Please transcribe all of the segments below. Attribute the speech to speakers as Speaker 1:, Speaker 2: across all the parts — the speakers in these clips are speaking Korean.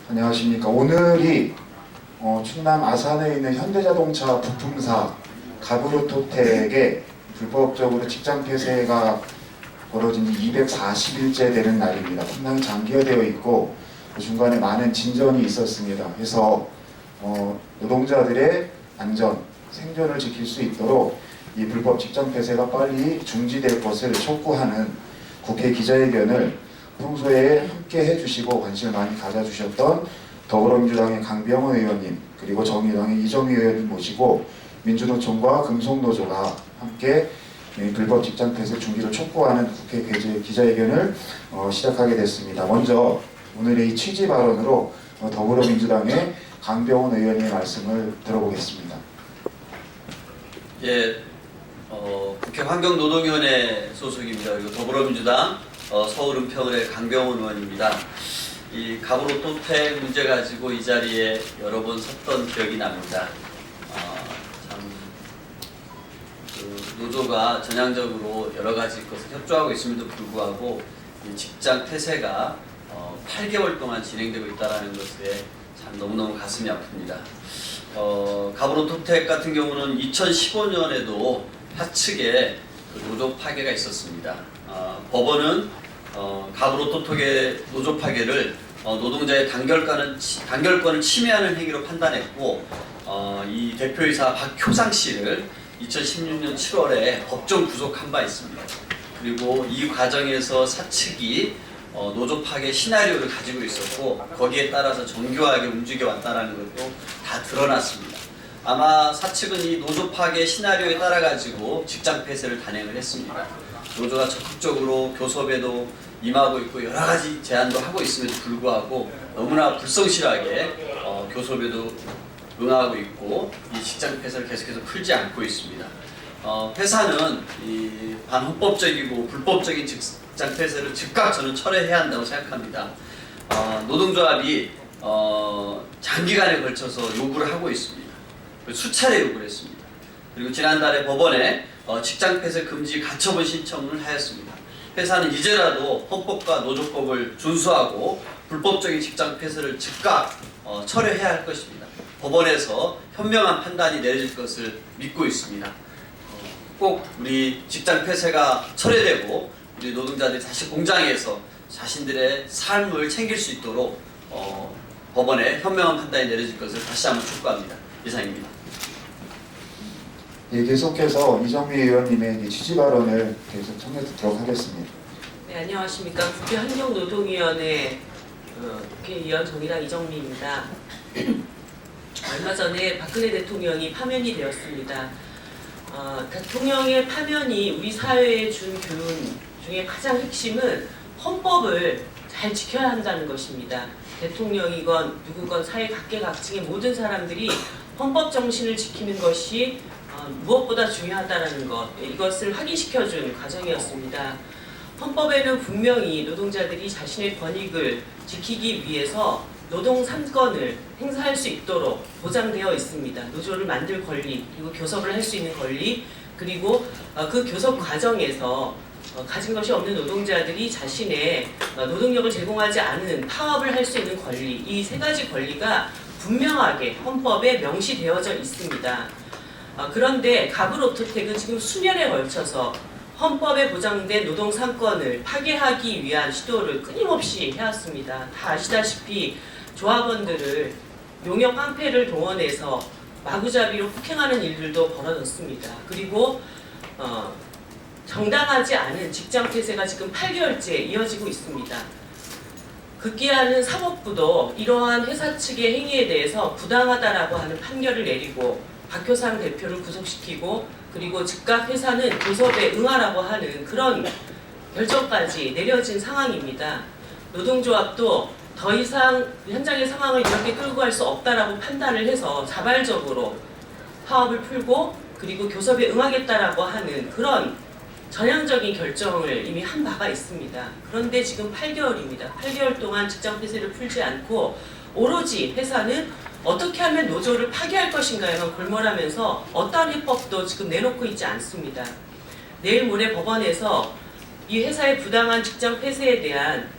Speaker 1: 안녕하십니까. 오늘이 충남 아산에 있는 현대자동차 부품사 가브로토텍의 불법적으로 직장 폐쇄가 벌어진 지 240일째 되는 날입니다. 상당히 장기화되어 있고 중간에 많은 진전이 있었습니다. 그래서 노동자들의 안전, 생존을 지킬 수 있도록 이 불법 직장 폐쇄가 빨리 중지될 것을 촉구하는 국회 기자회견을 평소에 함께 해주시고 관심을 많이 가져주셨던 더불어민주당의 강병원 의원님, 그리고 정의당의 이정미 의원님 모시고 민주노총과 금속노조가 함께 불법 직장 폐쇄 중지를 촉구하는 국회 기자회견을 시작하게 됐습니다. 먼저 오늘의 이 취지 발언으로 더불어민주당의 강병원 의원님의 말씀을 들어보겠습니다.
Speaker 2: 예, 국회 환경노동위원회 소속입니다. 그리고 더불어민주당 서울은평을의 강병원 의원입니다. 이 가브로토텍 문제 가지고 이 자리에 여러 번 섰던 기억이 납니다. 노조가 전향적으로 여러 가지 것을 협조하고 있음에도 불구하고 이 직장 폐쇄가 8개월 동안 진행되고 있다는 것에 참 너무너무 가슴이 아픕니다. 가브로토텍 같은 경우는 2015년에도 하측에 노조 파괴가 있었습니다. 법원은 가브로토텍의 노조 파괴를 노동자의 단결권을 침해하는 행위로 판단했고 이 대표이사 박효상 씨를 2016년 7월에 법정 구속한 바 있습니다. 그리고 이 과정에서 사측이 노조 파괴 시나리오를 가지고 있었고 거기에 따라서 정교하게 움직여 왔다는 것도 다 드러났습니다. 아마 사측은 이 노조 파괴 시나리오에 따라 가지고 직장 폐쇄를 단행을 했습니다. 노조가 적극적으로 교섭에도 임하고 있고 여러 가지 제안도 하고 있음에도 불구하고 너무나 불성실하게 교섭에도 응하고 있고 이 직장 폐쇄를 계속해서 풀지 않고 있습니다. 회사는 이 반헌법적이고 불법적인 직장 폐쇄를 즉각 저는 철회해야 한다고 생각합니다. 노동조합이 장기간에 걸쳐서 요구를 하고 있습니다. 수차례 요구를 했습니다. 그리고 지난달에 법원에 직장 폐쇄 금지 가처분 신청을 하였습니다. 회사는 이제라도 헌법과 노조법을 준수하고 불법적인 직장 폐쇄를 즉각 철회해야 할 것입니다. 법원에서 현명한 판단이 내려질 것을 믿고 있습니다. 꼭 우리 직장 폐쇄가 철회되고 우리 노동자들이 다시 공장에서 자신들의 삶을 챙길 수 있도록 법원에 현명한 판단이 내려질 것을 다시 한번 촉구합니다. 이상입니다.
Speaker 1: 예, 계속해서 이정미 의원님의 취지 발언을 계속 청해 듣도록 하겠습니다.
Speaker 3: 네, 안녕하십니까. 국회 환경노동위원회 국회의원 정의당 이정미입니다. 얼마 전에 박근혜 대통령이 파면이 되었습니다. 대통령의 파면이 우리 사회에 준 교훈 중에 가장 핵심은 헌법을 잘 지켜야 한다는 것입니다. 대통령이건 누구건 사회 각계각층의 모든 사람들이 헌법 정신을 지키는 것이 무엇보다 중요하다는 것, 이것을 확인시켜준 과정이었습니다. 헌법에는 분명히 노동자들이 자신의 권익을 지키기 위해서 노동 3권을 행사할 수 있도록 보장되어 있습니다. 노조를 만들 권리, 그리고 교섭을 할 수 있는 권리, 그리고 그 교섭 과정에서 가진 것이 없는 노동자들이 자신의 노동력을 제공하지 않은 파업을 할 수 있는 권리, 이 세 가지 권리가 분명하게 헌법에 명시되어져 있습니다. 그런데 가브로토텍은 지금 수년에 걸쳐서 헌법에 보장된 노동 3권을 파괴하기 위한 시도를 끊임없이 해왔습니다. 다 아시다시피 조합원들을 용역 깡패를 동원해서 마구잡이로 폭행하는 일들도 벌어졌습니다. 그리고 정당하지 않은 직장 폐쇄가 지금 8개월째 이어지고 있습니다. 급기야는 사법부도 이러한 회사 측의 행위에 대해서 부당하다라고 하는 판결을 내리고 박효상 대표를 구속시키고 그리고 즉각 회사는 교섭에 응하라고 하는 그런 결정까지 내려진 상황입니다. 노동조합도 더 이상 현장의 상황을 이렇게 끌고 갈 수 없다라고 판단을 해서 자발적으로 파업을 풀고 그리고 교섭에 응하겠다라고 하는 그런 전향적인 결정을 이미 한 바가 있습니다. 그런데 지금 8개월입니다. 8개월 동안 직장 폐쇄를 풀지 않고 오로지 회사는 어떻게 하면 노조를 파괴할 것인가에만 골몰하면서 어떠한 해법도 지금 내놓고 있지 않습니다. 내일 모레 법원에서 이 회사의 부당한 직장 폐쇄에 대한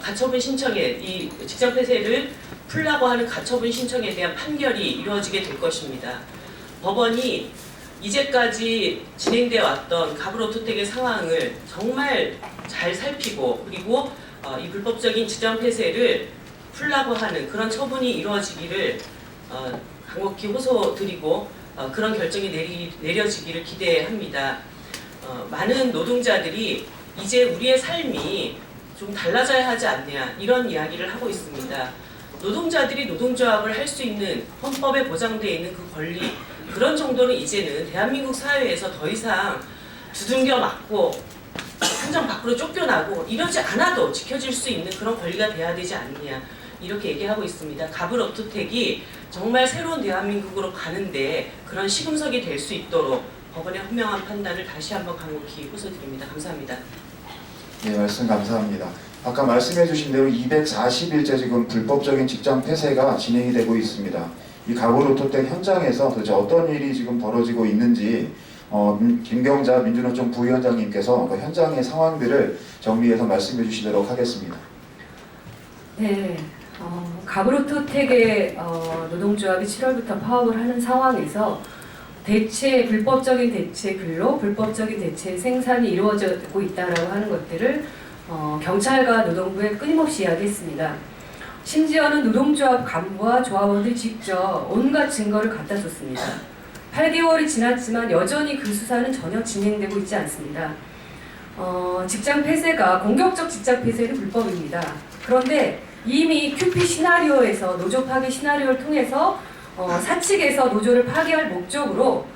Speaker 3: 가처분 신청에 이 직장 폐쇄를 풀라고 하는 가처분 신청에 대한 판결이 이루어지게 될 것입니다. 법원이 이제까지 진행되어 왔던 가브로토텍의 상황을 정말 잘 살피고 그리고 이 불법적인 직장 폐쇄를 풀라고 하는 그런 처분이 이루어지기를 강력히 호소드리고 그런 결정이 내려지기를 기대합니다. 많은 노동자들이 이제 우리의 삶이 좀 달라져야 하지 않냐 이런 이야기를 하고 있습니다. 노동자들이 노동조합을 할 수 있는 헌법에 보장되어 있는 그 권리 그런 정도는 이제는 대한민국 사회에서 더 이상 두들겨 맞고 현장 밖으로 쫓겨나고 이러지 않아도 지켜질 수 있는 그런 권리가 돼야 되지 않느냐 이렇게 얘기하고 있습니다. 가브로토텍이 정말 새로운 대한민국으로 가는데 그런 시금석이 될 수 있도록 법원의 현명한 판단을 다시 한번 강력히 호소드립니다. 감사합니다.
Speaker 1: 네, 말씀 감사합니다. 아까 말씀해 주신 대로 240일째 지금 불법적인 직장 폐쇄가 진행이 되고 있습니다. 이 가브로토텍 현장에서 도대체 어떤 일이 지금 벌어지고 있는지 김경자 민주노총 부위원장님께서 그 현장의 상황들을 정리해서 말씀해 주시도록 하겠습니다.
Speaker 4: 네, 가브로토텍의 노동조합이 7월부터 파업을 하는 상황에서 불법적인 대체 근로, 불법적인 대체 생산이 이루어지고 있다라고 하는 것들을 경찰과 노동부에 끊임없이 이야기했습니다. 심지어는 노동조합 간부와 조합원들이 직접 온갖 증거를 갖다 줬습니다. 8개월이 지났지만 여전히 그 수사는 전혀 진행되고 있지 않습니다. 직장 폐쇄가 공격적 직장 폐쇄는 불법입니다. 그런데 이미 큐피 시나리오에서 노조 파괴 시나리오를 통해서 사측에서 노조를 파괴할 목적으로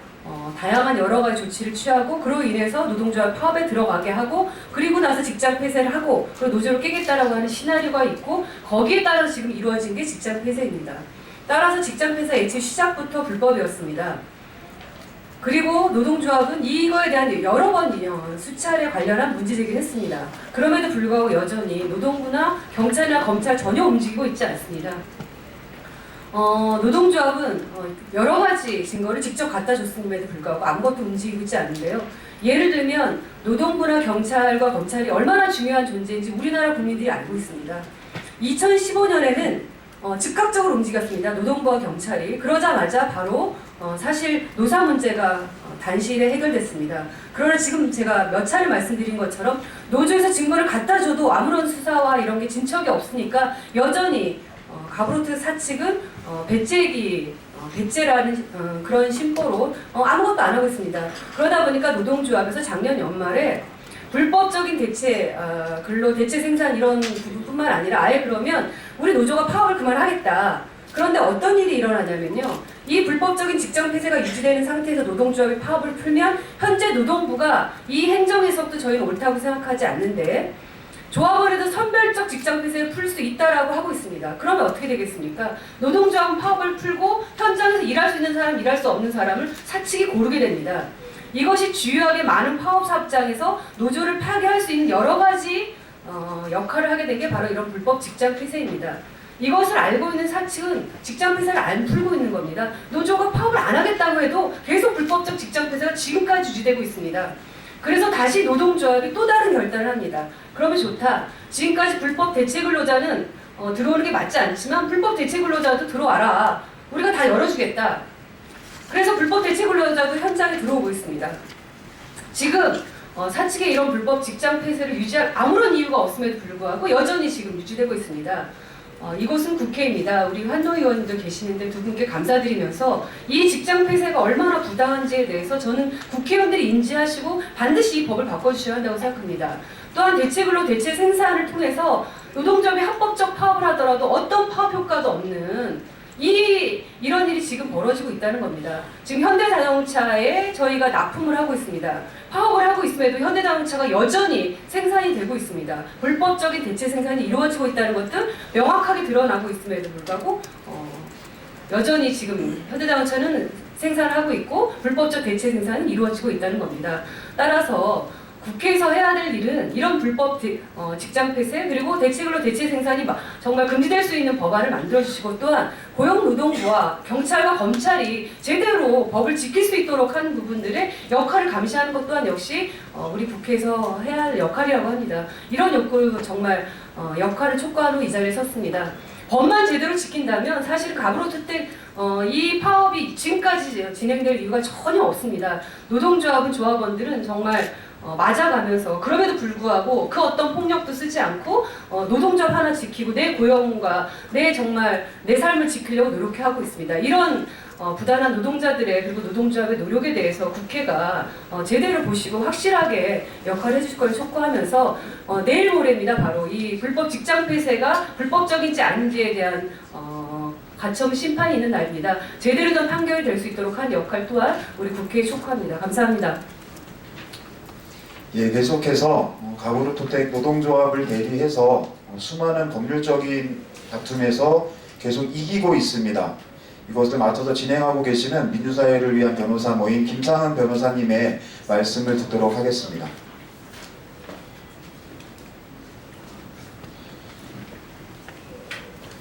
Speaker 4: 다양한 여러 가지 조치를 취하고 그로 인해서 노동조합 파업에 들어가게 하고 그리고 나서 직장 폐쇄를 하고 그리고 노조를 깨겠다라고 하는 시나리오가 있고 거기에 따라서 지금 이루어진 게 직장 폐쇄입니다. 따라서 직장 폐쇄 애초 시작부터 불법이었습니다. 그리고 노동조합은 이거에 대한 여러 번 수차례 관련한 문제 제기를 했습니다. 그럼에도 불구하고 여전히 노동부나 경찰이나 검찰 전혀 움직이고 있지 않습니다. 노동조합은 여러 가지 증거를 직접 갖다 줬음에도 불구하고 아무것도 움직이고 있지 않은데요. 예를 들면 노동부나 경찰과 검찰이 얼마나 중요한 존재인지 우리나라 국민들이 알고 있습니다. 2015년에는 즉각적으로 움직였습니다. 노동부와 경찰이. 그러자마자 바로 사실 노사 문제가 단시일에 해결됐습니다. 그러나 지금 제가 몇 차례 말씀드린 것처럼 노조에서 증거를 갖다 줘도 아무런 수사와 이런 게 진척이 없으니까 여전히 가브로토텍 사측은 배째라는 그런 심보로 아무것도 안 하고 있습니다. 그러다 보니까 노동조합에서 작년 연말에 불법적인 대체 근로 대체 생산 이런 부분뿐만 아니라 아예 그러면 우리 노조가 파업을 그만하겠다. 그런데 어떤 일이 일어나냐면요. 이 불법적인 직장 폐쇄가 유지되는 상태에서 노동조합이 파업을 풀면 현재 노동부가 이 행정 해석도 저희는 옳다고 생각하지 않는데 조합원에도 선별적 직장 폐쇄를 풀 수 있다라고 하고 있습니다. 그러면 어떻게 되겠습니까? 노동조합은 파업을 풀고 현장에서 일할 수 있는 사람, 일할 수 없는 사람을 사측이 고르게 됩니다. 이것이 주요하게 많은 파업 사업장에서 노조를 파괴할 수 있는 여러 가지 역할을 하게 된 게 바로 이런 불법 직장 폐쇄입니다. 이것을 알고 있는 사측은 직장 폐쇄를 안 풀고 있는 겁니다. 노조가 파업을 안 하겠다고 해도 계속 불법적 직장 폐쇄가 지금까지 유지되고 있습니다. 그래서 다시 노동조합이 또 다른 결단을 합니다. 그러면 좋다. 지금까지 불법 대체 근로자는 들어오는 게 맞지 않지만 불법 대체 근로자도 들어와라. 우리가 다 열어주겠다. 그래서 불법 대체 근로자도 현장에 들어오고 있습니다. 지금 사측의 이런 불법 직장 폐쇄를 유지할 아무런 이유가 없음에도 불구하고 여전히 지금 유지되고 있습니다. 이곳은 국회입니다. 우리 환노 의원님들 계시는데 두 분께 감사드리면서 이 직장 폐쇄가 얼마나 부당한지에 대해서 저는 국회의원들이 인지하시고 반드시 이 법을 바꿔주셔야 한다고 생각합니다. 또한 대체근로 대체 생산을 통해서 노동조합이 합법적 파업을 하더라도 어떤 파업 효과도 없는 이런 일이 지금 벌어지고 있다는 겁니다. 지금 현대자동차에 저희가 납품을 하고 있습니다. 파업을 하고 있음에도 현대자동차가 여전히 생산이 되고 있습니다. 불법적인 대체 생산이 이루어지고 있다는 것도 명확하게 드러나고 있음에도 불구하고 여전히 지금 현대자동차는 생산을 하고 있고 불법적 대체 생산이 이루어지고 있다는 겁니다. 따라서 국회에서 해야 될 일은 이런 불법 직장 폐쇄 그리고 대체근로 대체 생산이 정말 금지될 수 있는 법안을 만들어주시고 또한 고용노동부와 경찰과 검찰이 제대로 법을 지킬 수 있도록 하는 부분들의 역할을 감시하는 것 또한 역시 우리 국회에서 해야 할 역할이라고 합니다. 이런 욕구 정말 역할을 촉구하러 이 자리에 섰습니다. 법만 제대로 지킨다면 사실 가브로토텍 이 파업이 지금까지 진행될 이유가 전혀 없습니다. 노동조합은 조합원들은 정말 맞아가면서 그럼에도 불구하고 그 어떤 폭력도 쓰지 않고 노동조합 하나 지키고 내 고용과 정말 내 삶을 지키려고 노력하고 있습니다. 이런 부단한 노동자들의 그리고 노동조합의 노력에 대해서 국회가 제대로 보시고 확실하게 역할을 해주실 걸 촉구하면서 내일 모레입니다. 바로 이 불법 직장 폐쇄가 불법적인지 아닌지에 대한 가처분 심판이 있는 날입니다. 제대로 된 판결이 될 수 있도록 한 역할 또한 우리 국회에 촉구합니다. 감사합니다.
Speaker 1: 예, 계속해서 가브로토텍 노동조합을 대리해서 수많은 법률적인 다툼에서 계속 이기고 있습니다. 이것을 맡아서 진행하고 계시는 민주사회를 위한 변호사 모임 김상은 변호사님의 말씀을 듣도록 하겠습니다.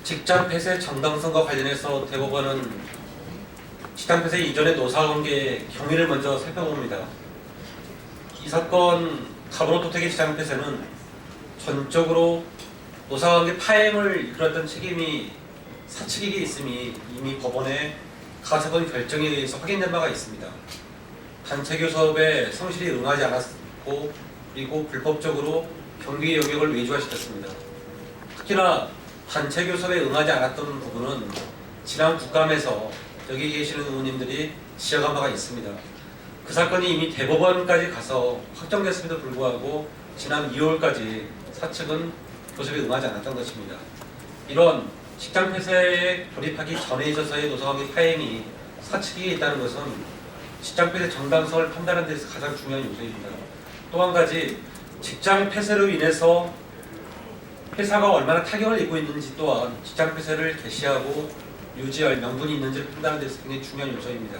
Speaker 5: 직장 폐쇄 정당성과 관련해서 대법원은 직장 폐쇄 이전의 노사관계의 경위를 먼저 살펴봅니다. 이 사건 가브로토텍의 직장 폐쇄는 전적으로 노사관계 파행을 이끌었던 책임이 사측에게 있음이 이미 법원의 가처분 결정에 의해서 확인된 바가 있습니다. 단체 교섭에 성실히 응하지 않았고 그리고 불법적으로 경비 영역을 외주화시켰습니다. 특히나 단체 교섭에 응하지 않았던 부분은 지난 국감에서 여기 계시는 의원님들이 지적한 바가 있습니다. 그 사건이 이미 대법원까지 가서 확정됐음에도 불구하고 지난 2월까지 사측은 교섭에 응하지 않았던 것입니다. 이런 직장 폐쇄에 돌입하기 전에 있어서의 노사관계 파행이 사측에 있다는 것은 직장 폐쇄 정당성을 판단하는 데서 가장 중요한 요소입니다. 또 한 가지 직장 폐쇄로 인해서 회사가 얼마나 타격을 입고 있는지 또한 직장 폐쇄를 개시하고 유지할 명분이 있는지를 판단하는 데서 굉장히 중요한 요소입니다.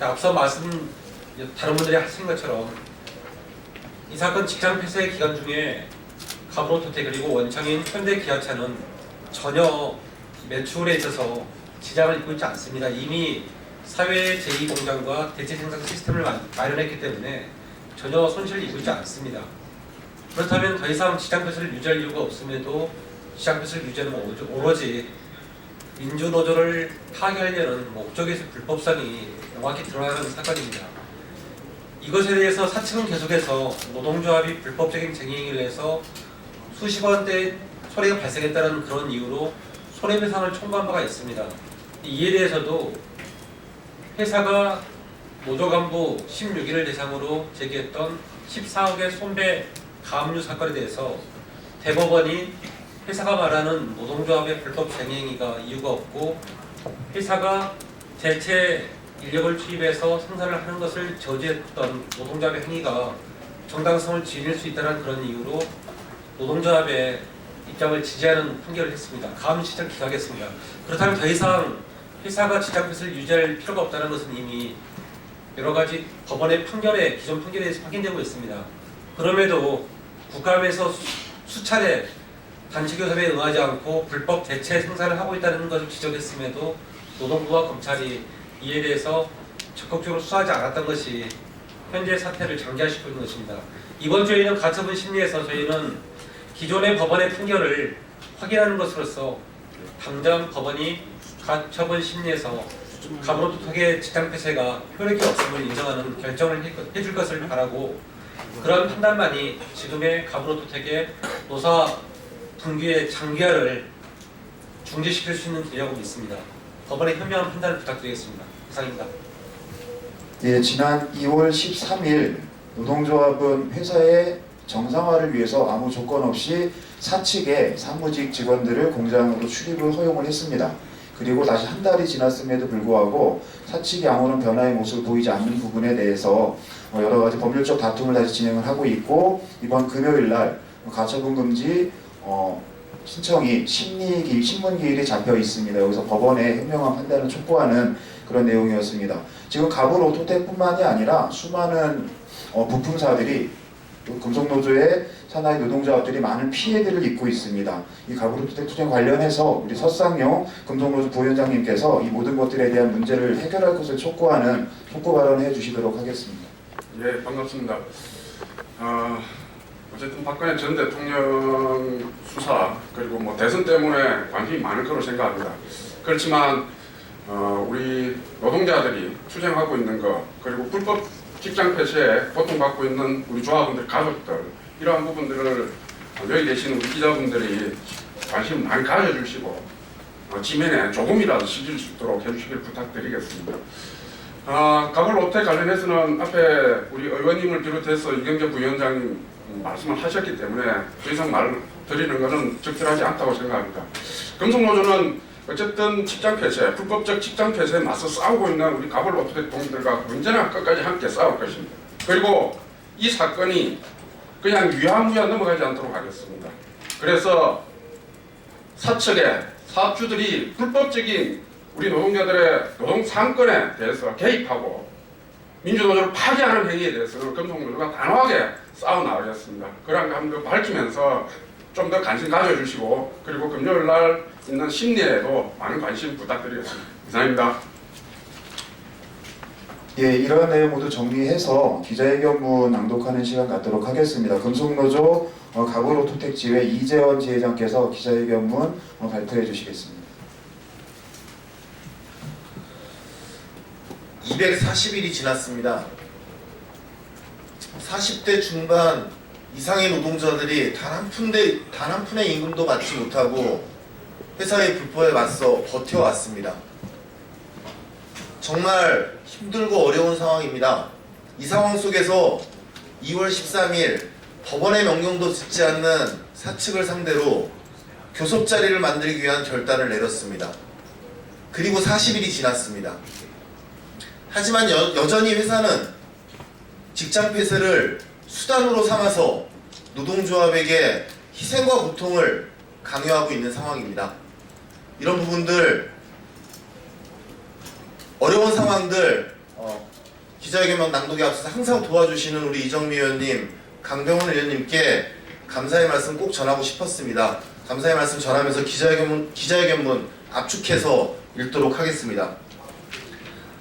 Speaker 5: 앞서 다른 분들이 하신 것처럼 이 사건 직장 폐쇄 기간 중에 가브로토텍 그리고 원청인 현대기아차는 전혀 매출에 있어서 지장을 입고 있지 않습니다. 이미 사회 제2공장과 대체 생산 시스템을 마련했기 때문에 전혀 손실을 입고 있지 않습니다. 그렇다면 더 이상 직장 폐쇄를 유지할 이유가 없음에도 직장 폐쇄를 유지하는 오로지 민주노조를 파괴하려는 목적에서 불법성이 명확히 드러나는 사건입니다. 이것에 대해서 사측은 계속해서 노동조합이 불법적인 쟁행을 해서 수십억 원대의 손해가 발생했다는 그런 이유로 손해배상을 청구한 바가 있습니다. 이에 대해서도 회사가 노조 간부 16일을 대상으로 제기했던 14억의 손배 가압류 사건에 대해서 대법원이 회사가 말하는 노동조합의 불법 쟁행위가 이유가 없고 회사가 대체 인력을 투입해서 생산을 하는 것을 저지했던 노동조합의 행위가 정당성을 지닐 수 있다는 그런 이유로 노동조합의 입장을 지지하는 판결을 했습니다. 가압류 시장 기각했습니다. 그렇다면 더 이상 회사가 직장 폐쇄를 유지할 필요가 없다는 것은 이미 여러 가지 법원의 판결에 기존 판결에 의해서 확인되고 있습니다. 그럼에도 국감에서 수차례 단체 교섭에 응하지 않고 불법 대체 생산을 하고 있다는 것을 지적했음에도 노동부와 검찰이 이에 대해서 적극적으로 수사하지 않았던 것이 현재 사태를 장기화시키고 있는 것입니다. 이번 주에는 가처분 심리에서 저희는 기존의 법원의 판결을 확인하는 것으로서 당장 법원이 가처분 심리에서 가브로토텍의 직장 폐쇄가 효력이 없음을 인정하는 결정을 해줄 것을 바라고 그런 판단만이 지금의 가브로토텍의 노사 분기의 장기화를 중지시킬 수 있는 길이라고 믿습니다. 법원의 현명한 판단을 부탁드리겠습니다. 이상입니다.
Speaker 1: 예, 지난 2월 13일 노동조합은 회사의 정상화를 위해서 아무 조건 없이 사측의 사무직 직원들을 공장으로 출입을 허용을 했습니다. 그리고 다시 한 달이 지났음에도 불구하고 사측이 아무런 변화의 모습을 보이지 않는 부분에 대해서 여러 가지 법률적 다툼을 다시 진행을 하고 있고 이번 금요일 날 가처분 금지 신청이 신문기일이 잡혀 있습니다. 여기서 법원의 현명한 판단을 촉구하는 그런 내용이었습니다. 지금 가브로토텍뿐만이 아니라 수많은 부품사들이 금속노조의 산하의 노동자들이 많은 피해들을 입고 있습니다. 이 가브로토텍 투쟁 관련해서 우리 서쌍용 금속노조 부위원장님께서 이 모든 것들에 대한 문제를 해결할 것을 촉구 발언을 해주시도록 하겠습니다.
Speaker 6: 네, 반갑습니다. 어쨌든 박근혜 전 대통령 수사 그리고 뭐 대선 때문에 관심이 많을 거로 생각합니다. 그렇지만 우리 노동자들이 투쟁하고 있는 거 그리고 불법 직장 폐쇄에 고통받고 있는 우리 조합원들 가족들 이러한 부분들을 여기 계신 우리 기자분들이 관심 많이 가져주시고 지면에 조금이라도 실릴 수 있도록 해주시길 부탁드리겠습니다. 가불로텍 관련해서는 앞에 우리 의원님을 비롯해서 이경재 부위원장님 말씀을 하셨기 때문에 더 이상 말 드리는 것은 적절하지 않다고 생각합니다. 금속노조는 어쨌든 직장 폐쇄, 불법적 직장 폐쇄에 맞서 싸우고 있는 우리 가불로텍 동지들과 언제나 끝까지 함께 싸울 것입니다. 그리고 이 사건이 그냥 유야무야 넘어가지 않도록 하겠습니다. 그래서 사측의 사업주들이 불법적인 우리 노동자들의 노동 상권에 대해서 개입하고 민주노조를 파괴하는 행위에 대해서는 금속노조가 단호하게 싸워나가겠습니다. 그런 감도 밝히면서 좀 더 관심 가져주시고 그리고 금요일 날 있는 심리에도 많은 관심 부탁드리겠습니다. 이상입니다.
Speaker 1: 예, 이러한 내용 모두 정리해서 기자회견문 낭독하는 시간 갖도록 하겠습니다. 금속노조 가불오토텍 지회 이재원 지회장께서 기자회견문 발표해 주시겠습니다.
Speaker 7: 240일이 지났습니다. 40대 중반 이상의 노동자들이 단 한 푼의 임금도 받지 못하고 회사의 불법에 맞서 버텨왔습니다. 정말 힘들고 어려운 상황입니다. 이 상황 속에서 2월 13일 법원의 명령도 듣지 않는 사측을 상대로 교섭 자리를 만들기 위한 결단을 내렸습니다. 그리고 40일이 지났습니다. 하지만 여전히 회사는 직장 폐쇄를 수단으로 삼아서 노동조합에게 희생과 고통을 강요하고 있는 상황입니다. 이런 부분들, 어려운 상황들 기자회견문 낭독에 앞서서 항상 도와주시는 우리 이정미 의원님, 강병훈 의원님께 감사의 말씀 꼭 전하고 싶었습니다. 감사의 말씀 전하면서 기자회견문 압축해서 읽도록 하겠습니다.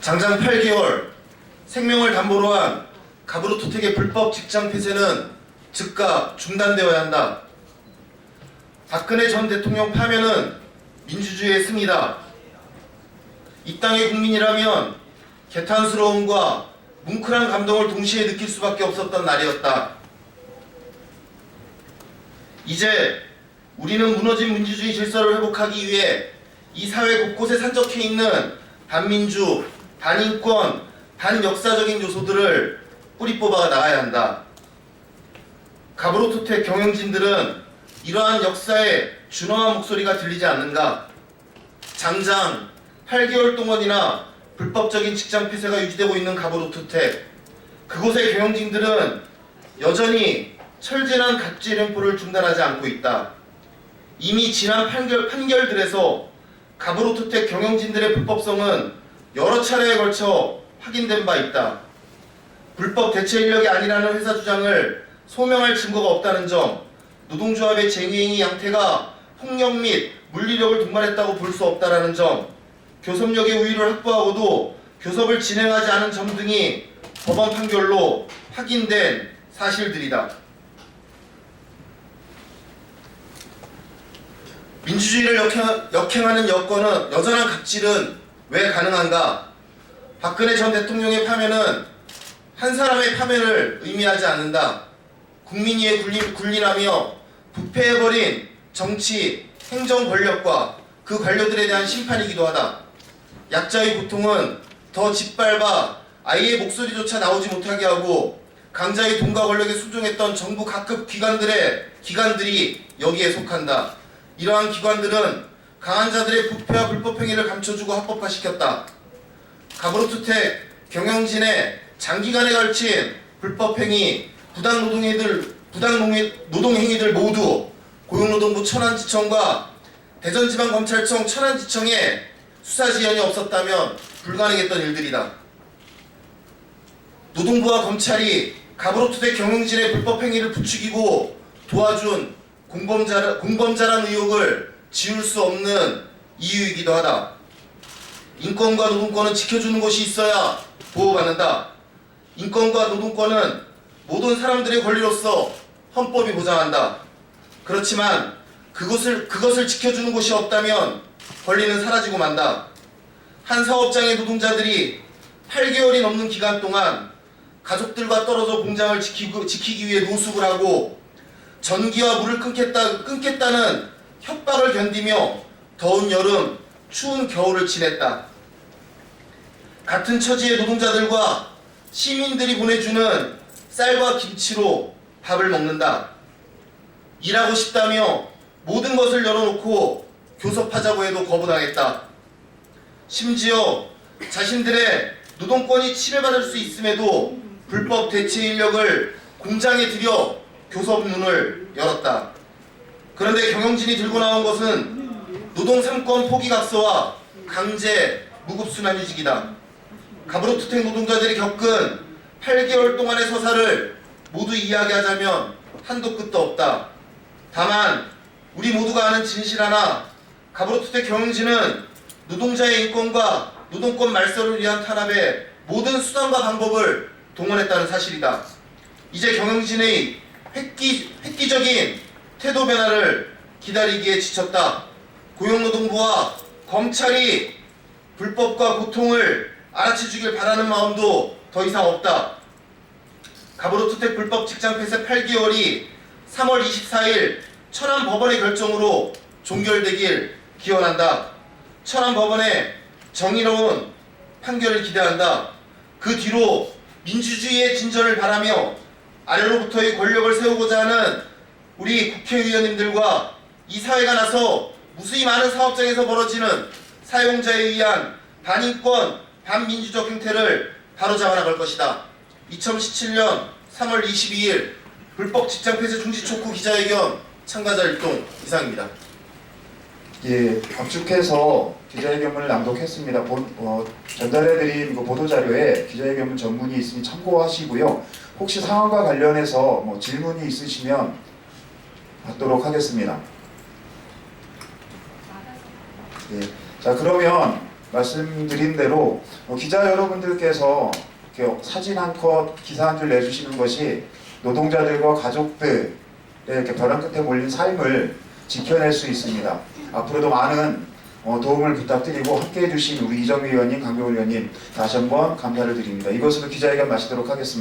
Speaker 7: 장장 8개월 생명을 담보로 한 가브로토텍의 불법 직장 폐쇄는 즉각 중단되어야 한다. 박근혜 전 대통령 파면은 민주주의의 승리다. 이 땅의 국민이라면 개탄스러움과 뭉클한 감동을 동시에 느낄 수밖에 없었던 날이었다. 이제 우리는 무너진 민주주의 질서를 회복하기 위해 이 사회 곳곳에 산적해 있는 반민주, 반인권, 반역사적인 요소들을 뿌리 뽑아 나가야 한다. 가브로토텍 경영진들은 이러한 역사의 준엄한 목소리가 들리지 않는가? 장장 8개월 동안이나 불법적인 직장 폐쇄가 유지되고 있는 가브로토텍, 그곳의 경영진들은 여전히 철저한 갑질 횡포를 중단하지 않고 있다. 이미 지난 판결들에서 가브로토텍 경영진들의 불법성은 여러 차례에 걸쳐 확인된 바 있다. 불법 대체 인력이 아니라는 회사 주장을 소명할 증거가 없다는 점, 노동조합의 쟁의행위 양태가 폭력 및 물리력을 동반했다고 볼 수 없다는 점, 교섭력의 우위를 확보하고도 교섭을 진행하지 않은 점 등이 법원 판결로 확인된 사실들이다. 민주주의를 역행하는 여건은 여전한 갑질은 왜 가능한가? 박근혜 전 대통령의 파면은 한 사람의 파면을 의미하지 않는다. 국민 위에 군림하며 부패해버린 정치, 행정 권력과 그 관료들에 대한 심판이기도 하다. 약자의 고통은 더 짓밟아 아이의 목소리조차 나오지 못하게 하고 강자의 돈과 권력에 순종했던 정부 각급 기관들이 여기에 속한다. 이러한 기관들은 강한 자들의 부패와 불법 행위를 감춰주고 합법화시켰다. 가브로토텍 경영진의 장기간에 걸친 불법 행위, 부당 노동행위들 모두 고용노동부 천안지청과 대전지방검찰청 천안지청에 수사 지연이 없었다면 불가능했던 일들이다. 노동부와 검찰이 가브로토텍 경영진의 불법 행위를 부추기고 도와준 공범자란 의혹을 지울 수 없는 이유이기도 하다. 인권과 노동권은 지켜주는 곳이 있어야 보호받는다. 인권과 노동권은 모든 사람들의 권리로서 헌법이 보장한다. 그렇지만 그것을 지켜주는 곳이 없다면 권리는 사라지고 만다. 한 사업장의 노동자들이 8개월이 넘는 기간 동안 가족들과 떨어져 공장을 지키기 위해 노숙을 하고 전기와 물을 끊겠다는 협박을 견디며 더운 여름, 추운 겨울을 지냈다. 같은 처지의 노동자들과 시민들이 보내주는 쌀과 김치로 밥을 먹는다. 일하고 싶다며 모든 것을 열어놓고 교섭하자고 해도 거부당했다. 심지어 자신들의 노동권이 침해받을 수 있음에도 불법 대체 인력을 공장에 들여 교섭 문을 열었다. 그런데 경영진이 들고 나온 것은 노동 3권 포기각서와 강제 무급순환휴직이다. 가브로투텍 노동자들이 겪은 8개월 동안의 서사를 모두 이야기하자면 한도 끝도 없다. 다만 우리 모두가 아는 진실 하나, 가브로투텍 경영진은 노동자의 인권과 노동권 말소를 위한 탄압의 모든 수단과 방법을 동원했다는 사실이다. 이제 경영진의 획기적인 태도 변화를 기다리기에 지쳤다. 고용노동부와 검찰이 불법과 고통을 알아채주길 바라는 마음도 더 이상 없다. 가브로투텍 불법 직장 폐쇄 8개월이 3월 24일 천안법원의 결정으로 종결되길 기원한다. 천안법원의 정의로운 판결을 기대한다. 그 뒤로 민주주의의 진전을 바라며 아래로부터의 권력을 세우고자 하는 우리 국회의원님들과 이 사회가 나서 무수히 많은 사업장에서 벌어지는 사용자에 의한 반인권, 반민주적 행태를 바로잡아 나갈 것이다. 2017년 3월 22일 불법 직장 폐쇄 중지 촉구 기자회견 참가자 일동 이상입니다.
Speaker 1: 예, 압축해서 기자회견문을 낭독했습니다. 전달해드린 그 보도자료에 기자회견문 전문이 있으니 참고하시고요. 혹시 상황과 관련해서 질문이 있으시면 받도록 하겠습니다. 예, 자 그러면 말씀드린 대로 기자 여러분들께서 이렇게 사진 한 컷, 기사 한 줄 내주시는 것이 노동자들과 가족들의 이렇게 벼랑 끝에 몰린 삶을 지켜낼 수 있습니다. 앞으로도 많은 도움을 부탁드리고 함께해 주신 우리 이정미 의원님, 강병훈 의원님 다시 한번 감사를 드립니다. 이것으로 기자회견 마치도록 하겠습니다.